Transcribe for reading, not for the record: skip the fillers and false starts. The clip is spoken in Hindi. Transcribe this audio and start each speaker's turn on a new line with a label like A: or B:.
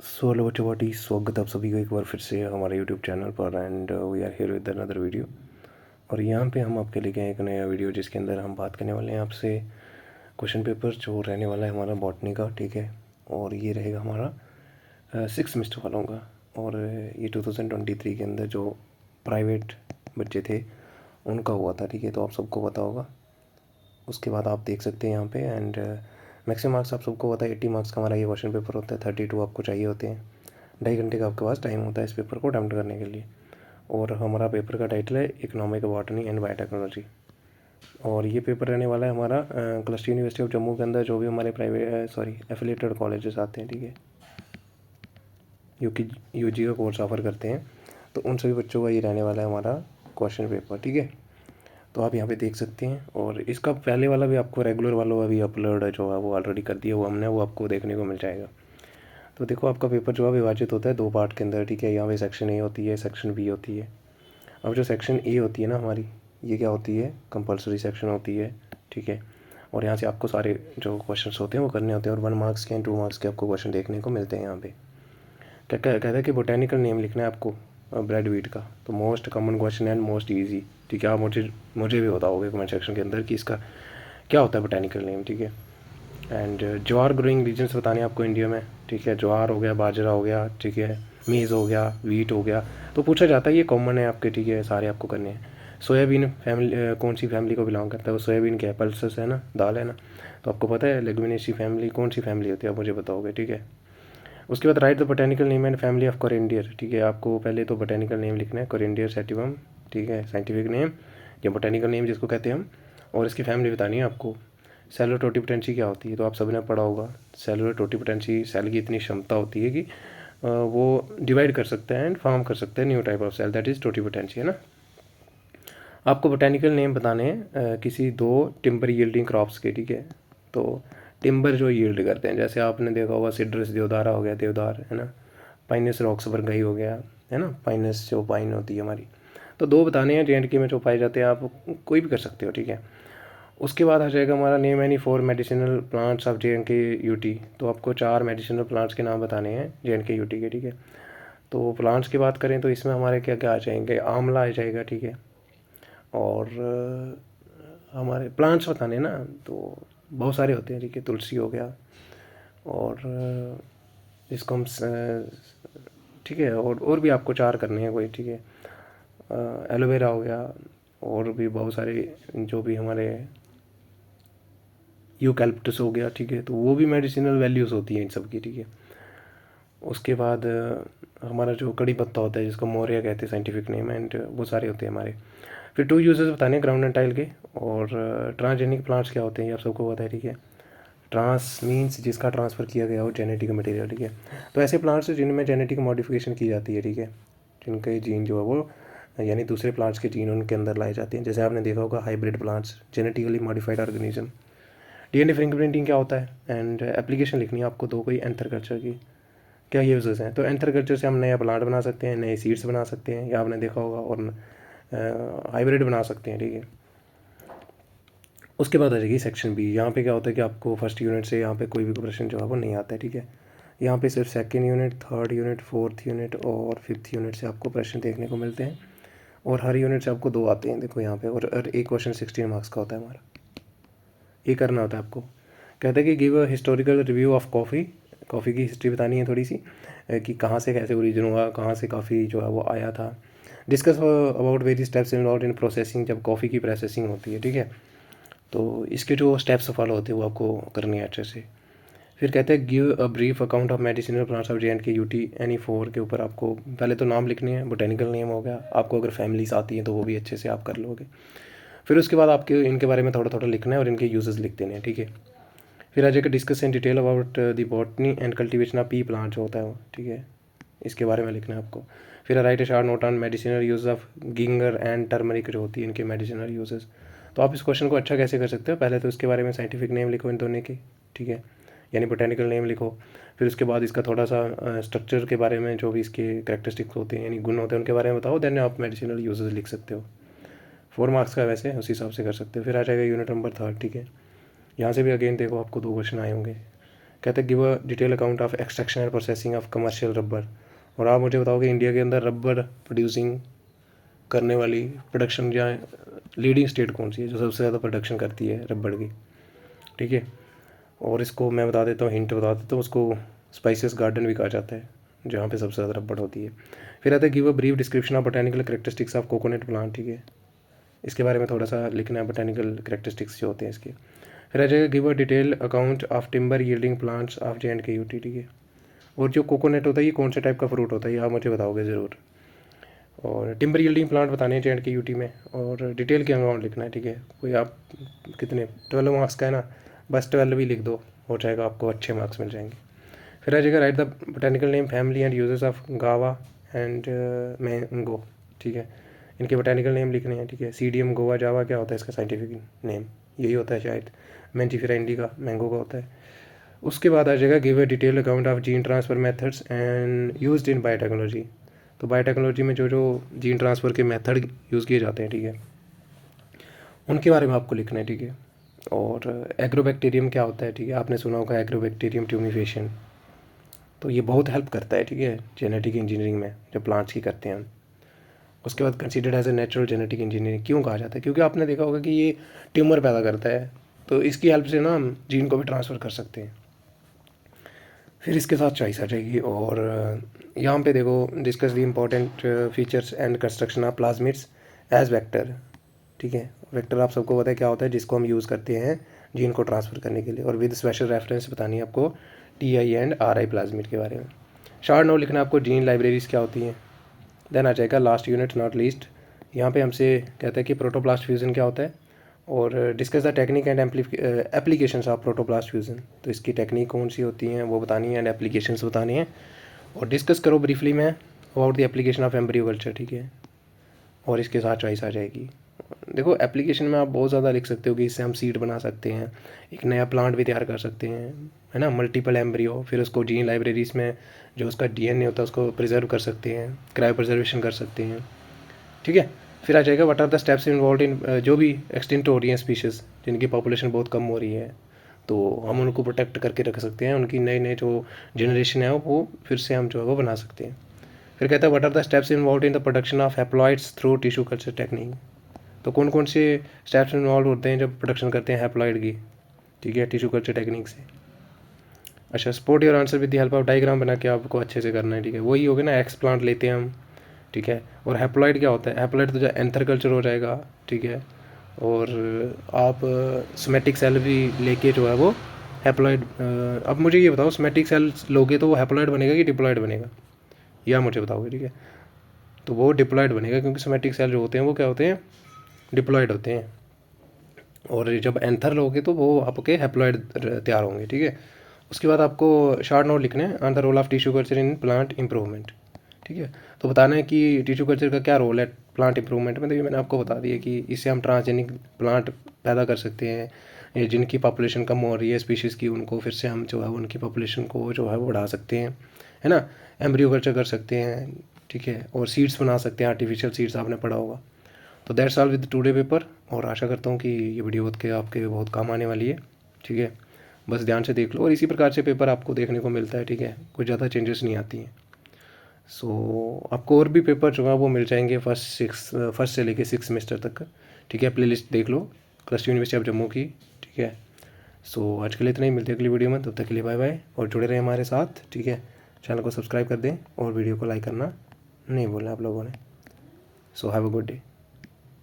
A: सो हेलो बच्चों, स्वागत है आप सभी को एक बार फिर से हमारे यूट्यूब चैनल पर। And we are here with another video. और यहाँ पे हम आपके लेके आए एक नया वीडियो जिसके अंदर हम बात करने वाले हैं आपसे क्वेश्चन पेपर जो रहने वाला है हमारा बॉटनी का, ठीक है। और ये रहेगा हमारा 6 सेमेस्टर वालों का। और ये 2023 के अंदर जो प्राइवेट बच्चे थे उनका हुआ था, ठीक है। तो आप सबको पता होगा। उसके बाद आप देख सकते हैं यहाँ पे। एंड मैक्सिमम मार्क्स आप सबको पता है 80 मार्क्स का हमारा ये क्वेश्चन पेपर होता है। 32 आपको चाहिए होते हैं। 2.5 घंटे का आपके पास टाइम होता है इस पेपर को अटैम्प्ट करने के लिए। और हमारा पेपर का टाइटल है इकोनॉमिक बॉटनी एंड बायोटेक्नोलॉजी। और ये पेपर रहने वाला है हमारा क्लस्टर यूनिवर्सिटी ऑफ जम्मू के अंदर जो भी हमारे एफिलेटेड कॉलेजेस आते हैं, ठीक है, यूजी का कोर्स ऑफर करते हैं। तो उन सभी बच्चों का ये रहने वाला है हमारा क्वेश्चन पेपर, ठीक है। तो आप यहाँ पे देख सकते हैं। और इसका पहले वाला भी आपको रेगुलर वाला भी अपलोड है जो है वो ऑलरेडी कर दिया वो हमने, वो आपको देखने को मिल जाएगा। तो देखो आपका पेपर जो है विभाजित होता है 2 पार्ट के अंदर, ठीक है। यहाँ पे सेक्शन ए होती है, सेक्शन बी होती है। अब जो सेक्शन ए होती है ना हमारी, ये क्या होती है, कंपलसरी सेक्शन होती है, ठीक है। और यहाँ से आपको सारे जो क्वेश्चंस होते हैं वो करने होते हैं। और 1 मार्क्स के एंड 2 मार्क्स के आपको क्वेश्चन देखने को मिलते हैं यहाँ पे। क्या क्या कहता है कि बोटेनिकल नेम लिखना है आपको ब्रेड वीट का। तो most common question and most easy, ठीक है। आप मुझे भी बताओगे कमेंट सेक्शन के अंदर कि इसका क्या होता है बोटेनिकल नेम, ठीक है। एंड ज्वार ग्रोइंग रीजन्स बताने हैं आपको इंडिया में, ठीक है। ज्वार हो गया, बाजरा हो गया, ठीक है, मेज़ हो गया, वीट हो गया। तो पूछा जाता है, ये कॉमन है आपके, ठीक है, सारे आपको करने हैं। सोयाबीन फैमिली कौन सी फैमिली को बिलोंग करता है, वो सोयाबीन क्या है, पल्सेस है ना, दाल है ना। तो आपको पता है लेगुमिनेसी फैमिली कौन सी फैमिली होती है, आप मुझे बताओगे, ठीक है। उसके बाद right the botanical name and family of coriander, ठीक है। आपको पहले तो बोटेनिकल नेम लिखना है, कोरिएंडर सैटिवम, ठीक है, साइंटिफिक नेम या बोटेनिकल नेम जिसको कहते हैं हम। और इसकी फैमिली बतानी है आपको। सेलुलर टोटिपोटेंसी क्या होती है, तो आप सबने पढ़ा होगा। सेलुलर टोटिपोटेंसी, सेल की इतनी क्षमता होती है कि वो डिवाइड कर सकता है एंड फॉर्म कर सकता है new type of cell, that is totipotency, है ना। आपको बोटेनिकल नेम बताने हैं किसी 2 टिम्बर यील्डिंग क्रॉप्स के, ठीक है। तो टिम्बर जो यील्ड करते हैं, जैसे आपने देखा होगा सिड्रस देवदारा हो गया, देवदार, है ना। पाइनस रॉक्सबर्गई हो गया, है ना, पाइनस जो पाइन होती है हमारी। तो 2 बताने हैं JNK में जो पाए जाते हैं, आप कोई भी कर सकते हो, ठीक है। उसके बाद आ जाएगा हमारा name any 4 medicinal plants of JNK UT। तो आपको 4 मेडिसिनल प्लांट्स के नाम बताने हैं JNK UT के, ठीक है। तो प्लांट्स की बात करें तो इसमें हमारे क्या क्या आ जाएंगे, आंवला आ जाएगा, ठीक है। और हमारे प्लांट्स बताने ना तो बहुत सारे होते हैं, ठीक है। तुलसी हो गया, और इसको हम ठीक है, और भी आपको 4 करने हैं कोई, ठीक है। एलोवेरा हो गया, और भी बहुत सारे जो भी हमारे यूकैलिप्टस हो गया, ठीक है। तो वो भी मेडिसिनल वैल्यूज़ होती हैं इन सब की, ठीक है। उसके बाद हमारा जो कड़ी पत्ता होता है जिसको मोरिया कहते हैं साइंटिफिक नेम, एंड वो सारे होते हैं हमारे। फिर 2 यूजेस बताने हैं ग्राउंड एंड टाइल के। और ट्रांसजेनिक प्लांट्स क्या होते हैं ये आप सबको पता है, ठीक है। ट्रांस मीन्स जिसका ट्रांसफ़र किया गया हो जेनेटिक मटेरियल, ठीक है। तो ऐसे प्लांट्स जिनमें जेनेटिक मॉडिफिकेशन की जाती है, ठीक है, जिनके जीन जो है वो यानी दूसरे प्लांट्स के जीन उनके अंदर लाए जाते हैं। जैसे आपने देखा होगा hybrid plants, genetically modified organism. DNA fingerprinting क्या होता है, एंड एप्लीकेशन लिखनी है आपको 2 कोई एंथर कल्चर की, क्या यूजेस हैं। तो एंथर कल्चर से हम नया प्लांट बना सकते हैं, नए सीड्स बना सकते हैं, या आपने देखा होगा, और हाइब्रिड बना सकते हैं, ठीक है। उसके बाद आ जाएगी सेक्शन बी। यहाँ पे क्या होता है कि आपको फर्स्ट यूनिट से यहाँ पे कोई भी प्रश्न जो है वो नहीं आता है, ठीक है। यहाँ पे सिर्फ second unit, third unit, fourth unit और फिफ्थ यूनिट से आपको प्रश्न देखने को मिलते हैं। और हर यूनिट से आपको 2 आते हैं, देखो यहाँ पे। और एक क्वेश्चन 16 मार्क्स का होता है हमारा, ये करना होता है आपको। कहते हैं कि give a historical review of coffee. Coffee की हिस्ट्री बतानी है थोड़ी सी, कि कहाँ से कैसे ओरिजिन हुआ, कहाँ से कॉफ़ी जो है वो आया था। Discuss about very steps involve in processing, जब कॉफ़ी की प्रोसेसिंग होती है, ठीक है। तो इसके जो स्टेप्स फॉलो होते हैं वो आपको करने हैं अच्छे से। फिर कहते हैं give a brief account of medicinal plants of JNK UT any 4 के ऊपर आपको पहले तो नाम लिखने हैं, बोटेनिकल नेम हो गया। आपको अगर फैमिलीज आती हैं तो वो भी अच्छे से आप कर लोगे। फिर उसके बाद आपके इनके बारे में थोड़ा थोड़ा लिखना है और इनके यूजेस लिख देने हैं, ठीक है। फिर आ जाएगा discuss in detail about the botany and cultivation of P plant जो होता है वो, ठीक है, इसके बारे में लिखना है आपको। फिर right A short note on medicinal use of ginger and turmeric जो होती है इनके मेडिसिनल यूजेस। तो आप इस क्वेश्चन को अच्छा कैसे कर सकते हो, पहले तो इसके बारे में साइंटिफिक नेम लिखो इन दोनों की, ठीक है, यानी बोटेनिकल नेम लिखो। फिर उसके बाद इसका थोड़ा सा स्ट्रक्चर के बारे में, जो भी इसके करेक्टरिस्टिक्स होते हैं यानी गुण होते हैं उनके बारे में बताओ, देन आप मेडिसिनल यूजेस लिख सकते हो। 4 मार्क्स का वैसे उस हिसाब से कर सकते हो। फिर आ जाएगा यूनिट नंबर 3, ठीक है। यहाँ से भी अगेन देखो आपको 2 क्वेश्चन आए होंगे। कहते हैं give a detail account of extraction and processing of commercial rubber. और आप मुझे बताओगे इंडिया के अंदर रबर प्रोड्यूसिंग करने वाली प्रोडक्शन या लीडिंग स्टेट कौन सी है जो सबसे ज़्यादा प्रोडक्शन करती है रबर की, ठीक है। और इसको मैं बता देता हूँ, हिंट बता देता हूँ, उसको स्पाइसेस गार्डन भी कहा जाता है जहाँ पे सबसे ज़्यादा रबर होती है। फिर आता है give a brief description of botanical characteristics of coconut plant, ठीक है, इसके बारे में थोड़ा सा लिखना है, बोटेनिकल कैरेक्टरिस्टिक्स जो होते हैं इसके। फिर आ जाएगा give a detail account of timber yielding plants of JNKUT, ठीक है। और जो कोकोनट होता है ये कौन से टाइप का फ्रूट होता है ये आप मुझे बताओगे ज़रूर। और टिम्बर यील्डिंग प्लांट बताने हैं JNKUT में, और डिटेल के अकाउंट लिखना है, ठीक है। कोई आप कितने 12 मार्क्स का है ना, बस 12 भी लिख दो, हो जाएगा, आपको अच्छे मार्क्स मिल जाएंगे। फिर आ जाएगा right the botanical name family and uses of गावा एंड मैंगो, ठीक है, इनके बोटेनिकल नेम लिखने हैं, ठीक है। CDM गोवा जावा क्या होता है इसका साइंटिफिक नेम, यही होता है शायद। मैंजीफेरा इंडिका मैंगो का होता है। उसके बाद आ जाएगा give a detail account of gene transfer methods and used in biotechnology. तो बायोटेक्नोलॉजी में जो जो जीन ट्रांसफ़र के मेथड यूज़ किए जाते हैं, ठीक है, उनके बारे में आपको लिखना है, ठीक है। और एग्रोबैक्टीरियम क्या होता है, ठीक है, आपने सुना होगा एग्रोबैक्टीरियम ट्यूमिफिकेशन, तो ये बहुत हेल्प करता है, ठीक है, जेनेटिक इंजीनियरिंग में जो प्लांट्स की करते हैं हम। उसके बाद considered as a natural genetic engineering क्यों कहा जाता है, क्योंकि आपने देखा होगा कि ये ट्यूमर पैदा करता है, तो इसकी हेल्प से ना हम जीन को भी ट्रांसफ़र कर सकते हैं। फिर इसके साथ चॉइस आ जाएगी। और यहाँ पे देखो discuss the important features and construction of plasmids as vector, ठीक है। वेक्टर आप सबको पता है क्या होता है, जिसको हम यूज़ करते हैं जीन को ट्रांसफ़र करने के लिए। और विद स्पेशल रेफरेंस बतानी है आपको TI एंड RI प्लाज्मिड के बारे में। शॉर्ट नोट लिखना आपको जीन लाइब्रेरीज क्या होती हैं। देन आ जाएगा लास्ट यूनिट नॉट लीस्ट, यहाँ पे हमसे कहता है कि प्रोटोप्लास्ट फ्यूज़न क्या होता है, और discuss the technique and applications of protoplast fusion, तो इसकी टेक्निक कौन सी होती हैं वो बतानी है एंड एप्लीकेशंस बतानी है। और डिस्कस करो ब्रीफली में about the application of embryo culture, ठीक है। और इसके साथ चॉइस आ जाएगी। देखो एप्लीकेशन में आप बहुत ज़्यादा लिख सकते हो कि इससे हम सीड बना सकते हैं, एक नया प्लांट भी तैयार कर सकते हैं, है ना, मल्टीपल एम्ब्रियो, फिर उसको जीन लाइब्रेरीज में जो उसका DNA होता है उसको प्रिजर्व कर सकते हैं, क्रायो प्रिजर्वेशन कर सकते हैं, ठीक है। फिर आ जाएगा what are the steps involve in, जो भी एक्सटिंक्ट हो रही हैं स्पीशीज़ जिनकी पॉपुलेशन बहुत कम हो रही है, तो हम उनको प्रोटेक्ट करके रख सकते हैं, उनकी नई नई जो जनरेशन है वो फिर से हम जो है वो बना सकते हैं। फिर कहता है what are the steps involve in the production of haploids through tissue culture technique, तो कौन कौन से स्टेप्स इन्वॉल्व होते हैं जब प्रोडक्शन करते हैं हैप्लॉइड की, ठीक है, टिश्यू कल्चर टेक्निक से। अच्छा, support your answer with the help of diagram बना के आपको अच्छे से करना है, ठीक है। वही हो गया ना, एक्स प्लांट लेते हैं हम, ठीक है। और हैप्लॉइड क्या होता है, हैप्लॉइड तो जो एंथर कल्चर हो जाएगा, ठीक है। और आप सोमेटिक सेल भी लेके जो है वो हैप्लॉइड, अब मुझे ये बताओ सोमेटिक सेल लोगे तो वो हैप्लॉइड बनेगा कि डिप्लॉइड बनेगा, या मुझे बताओगे, ठीक है। तो वो डिप्लॉइड बनेगा क्योंकि सोमेटिक सेल जो होते हैं वो क्या होते हैं, डिप्लॉइड होते हैं। और जब एंथर लोगे तो वो आपके हैप्लॉइड तैयार होंगे, ठीक है। उसके बाद आपको शॉर्ट नोट लिखने हैं on the role of tissue culture in plant improvement, ठीक है। तो बताना है कि टिश्यू कल्चर का क्या रोल है प्लांट इंप्रूवमेंट में। तो ये मैंने आपको बता दिया कि इससे हम ट्रांसजेनिक प्लांट पैदा कर सकते हैं, ये जिनकी पॉपुलेशन कम हो रही है स्पीशीज़ की, उनको फिर से हम जो है उनकी पॉपुलेशन को जो है वो बढ़ा सकते हैं, है ना। एम्ब्रियो कल्चर कर सकते हैं, ठीक है। और सीड्स बना सकते हैं, आर्टिफिशियल सीड्स आपने पढ़ा होगा। तो that's all with today paper, और आशा करता हूँ कि ये वीडियो आपके बहुत काम आने वाली है, ठीक है। बस ध्यान से देख लो, और इसी प्रकार से पेपर आपको देखने को मिलता है, ठीक है, कुछ ज़्यादा चेंजेस नहीं आती हैं। सो आपको और भी पेपर जो है वो मिल जाएंगे फर्स्ट से लेके 6 सेमेस्टर तक, ठीक है। प्लेलिस्ट देख लो कृषि यूनिवर्सिटी ऑफ जम्मू की, ठीक है। सो आज के लिए इतना ही, मिलते हैं अगली वीडियो में, तब तक के लिए बाय बाय, और जुड़े रहें हमारे साथ, ठीक है। चैनल को सब्सक्राइब कर दें और वीडियो को लाइक करना नहीं भूलें आप लोगों ने। So have a good day.